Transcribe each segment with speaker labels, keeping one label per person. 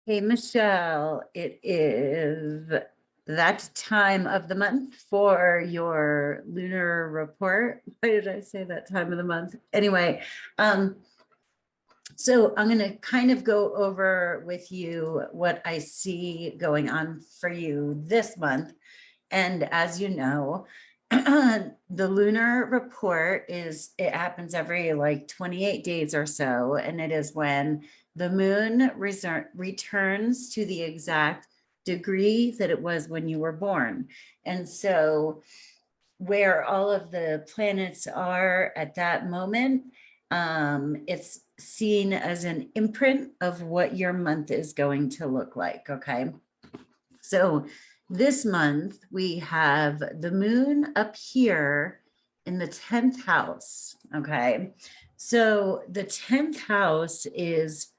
Speaker 1: Hey, Michelle, it is that time of the month for your lunar report. Why did I say that time of the month? Anyway, so I'm going to kind of go over with you what I see going on for you this month. And as you know, the lunar report it happens every like 28 days or so. And it is when the moon returns to the exact degree that it was when you were born. And so where all of the planets are at that moment, it's seen as an imprint of what your month is going to look like, okay? So this month we have the moon up here in the 10th house, okay? So the 10th house is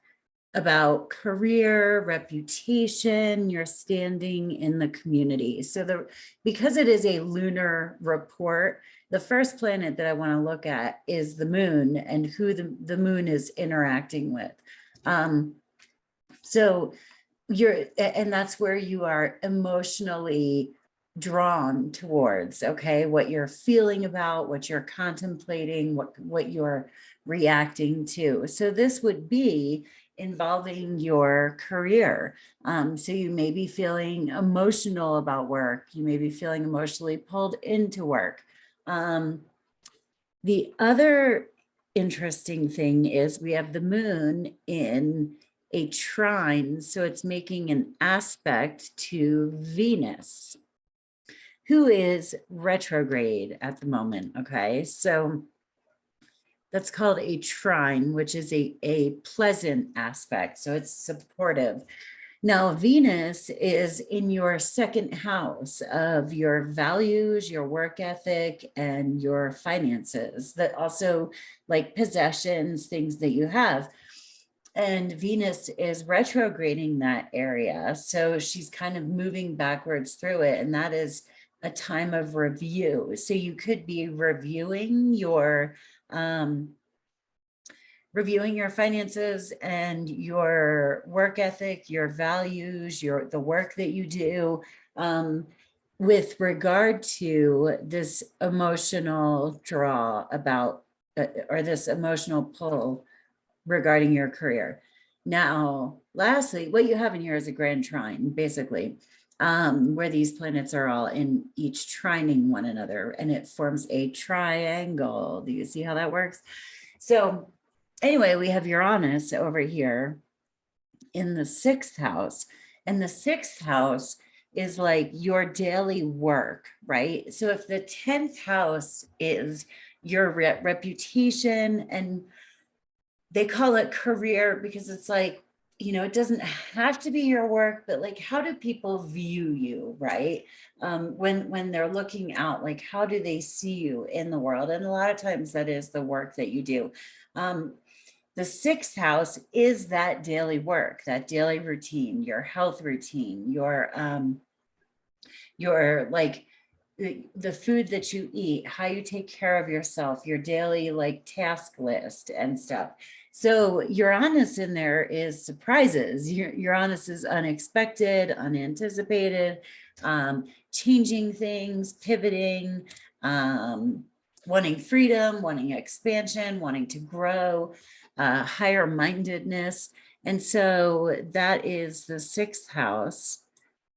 Speaker 1: about career, reputation, your standing in the community. So because it is a lunar report, the first planet that I want to look at is the moon and who the moon is interacting with. So and that's where you are emotionally drawn towards, okay, what you're feeling about, what you're contemplating, what you're reacting to. So this would be involving your career. So you may be feeling emotional about work. You may be feeling emotionally pulled into work. The other interesting thing is we have the moon in a trine, so it's making an aspect to Venus, who is retrograde at the moment, okay? So that's called a trine, which is a pleasant aspect, so it's supportive. Now, Venus is in your second house of your values, your work ethic, and your finances, that also like possessions, things that you have. And Venus is retrograding that area. So she's kind of moving backwards through it. And that is a time of review. So you could be reviewing your finances and your work ethic, your values, the work that you do, with regard to this emotional draw about, or this emotional pull regarding your career. Now, lastly, what you have in here is a grand trine, basically, where these planets are all in each trining one another, and it forms a triangle. Do you see how that works? So anyway, we have Uranus over here in the 6th house, and the 6th house is like your daily work, right? So if the 10th house is your reputation, and they call it career because it's like, you know, it doesn't have to be your work, but like, how do people view you, right? When they're looking out, like, how do they see you in the world? And a lot of times that is the work that you do. The 6th house is that daily work, that daily routine, your health routine, your like the food that you eat, how you take care of yourself, your daily like task list and stuff. So Uranus in there is surprises. Uranus is unexpected, unanticipated, changing things, pivoting, wanting freedom, wanting expansion, wanting to grow, higher mindedness. And so that is the 6th house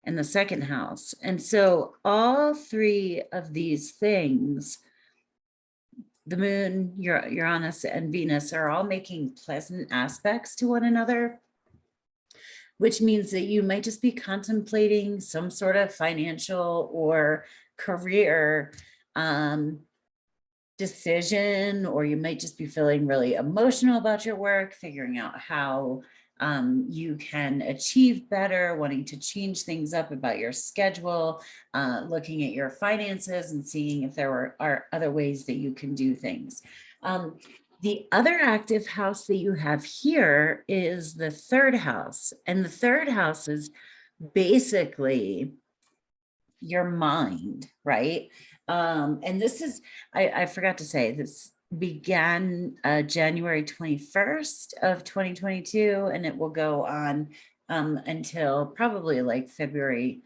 Speaker 1: and the 2nd house. And so all three of these things, the moon, Uranus, and Venus, are all making pleasant aspects to one another, which means that you might just be contemplating some sort of financial or career decision, or you might just be feeling really emotional about your work, figuring out how you can achieve better, wanting to change things up about your schedule, looking at your finances and seeing if there are other ways that you can do things. The other active house that you have here is the 3rd house. And the 3rd house is basically your mind, right? And this is, I forgot to say, this began January 21st of 2022, and it will go on until probably like February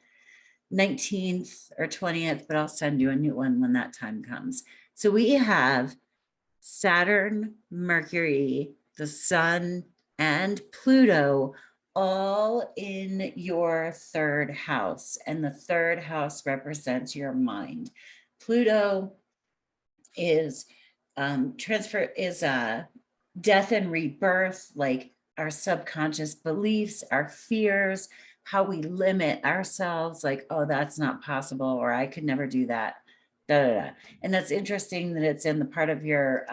Speaker 1: 19th or 20th, but I'll send you a new one when that time comes. So we have Saturn, Mercury, the Sun, and Pluto all in your third house. And the third house represents your mind. Pluto is death and rebirth, like our subconscious beliefs, our fears, how we limit ourselves, like, oh, that's not possible, or I could never do that. Da, da, da. And that's interesting that it's in the part of your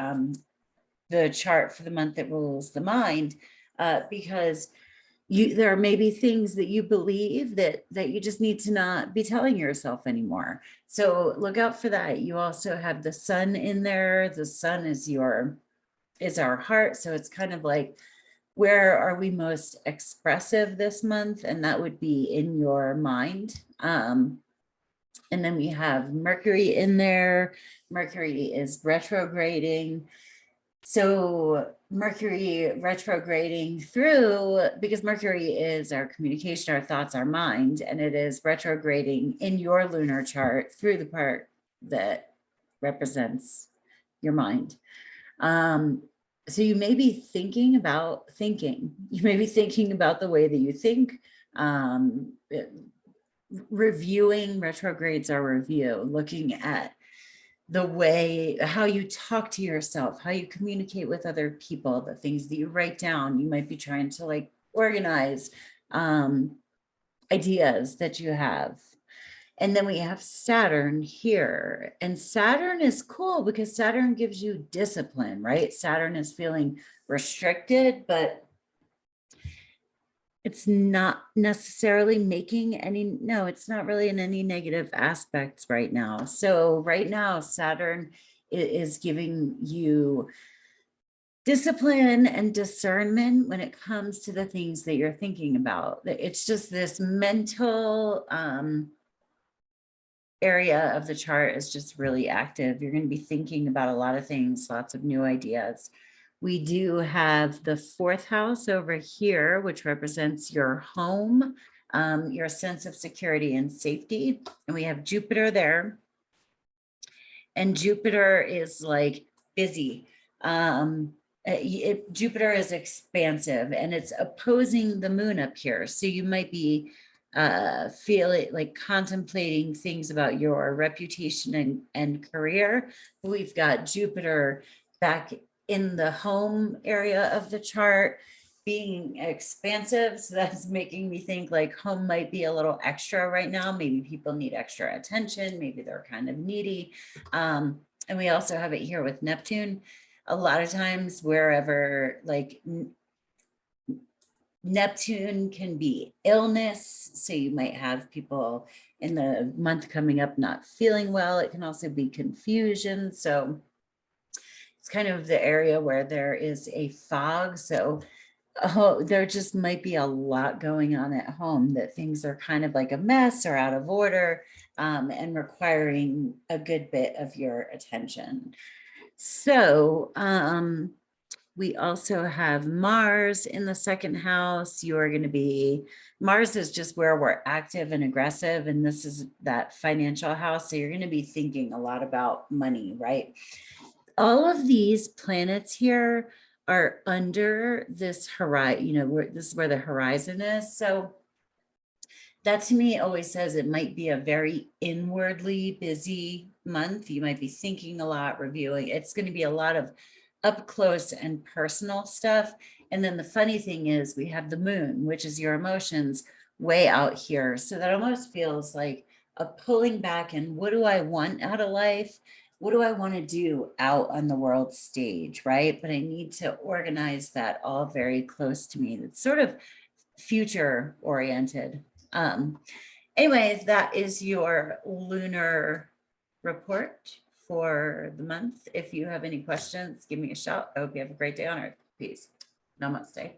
Speaker 1: the chart for the month that rules the mind, because there may be things that you believe that you just need to not be telling yourself anymore. So look out for that. You also have the sun in there. The sun is our heart. So it's kind of like, where are we most expressive this month? And that would be in your mind. And then we have Mercury in there. Mercury is retrograding. So Mercury retrograding through, because Mercury is our communication, our thoughts, our mind, and it is retrograding in your lunar chart through the part that represents your mind. So you may be thinking about thinking. You may be thinking about the way that you think. Reviewing retrogrades are review, looking at the way, how you talk to yourself, how you communicate with other people, the things that you write down. You might be trying to like organize ideas that you have. And then we have Saturn here. And Saturn is cool because Saturn gives you discipline, right? Saturn is feeling restricted, but it's not necessarily making any, no, it's not really in any negative aspects right now. So right now, Saturn is giving you discipline and discernment when it comes to the things that you're thinking about. It's just this mental area of the chart is just really active. You're going to be thinking about a lot of things, lots of new ideas. We do have the fourth house over here, which represents your home, your sense of security and safety. And we have Jupiter there. And Jupiter is like busy. Jupiter is expansive and it's opposing the moon up here. So you might be feeling like contemplating things about your reputation and career. We've got Jupiter back in the home area of the chart being expansive. So that's making me think like home might be a little extra right now. Maybe people need extra attention. Maybe they're kind of needy. And we also have it here with Neptune. A lot of times wherever like Neptune can be illness. So you might have people in the month coming up not feeling well. It can also be confusion. So it's kind of the area where there is a fog. So there just might be a lot going on at home, that things are kind of like a mess or out of order, and requiring a good bit of your attention. So we also have Mars in the second house. You are going to be, Mars is just where we're active and aggressive. And this is that financial house. So you're going to be thinking a lot about money, right? All of these planets here are under this horizon, this is where the horizon is. So that to me always says it might be a very inwardly busy month. You might be thinking a lot, reviewing. It's going to be a lot of up close and personal stuff. And then the funny thing is we have the moon, which is your emotions, way out here. So that almost feels like a pulling back and what do I want out of life? What do I want to do out on the world stage, right? But I need to organize that all very close to me. It's sort of future oriented. Anyways, that is your lunar report for the month. If you have any questions, give me a shout. I hope you have a great day on Earth. Peace. Namaste.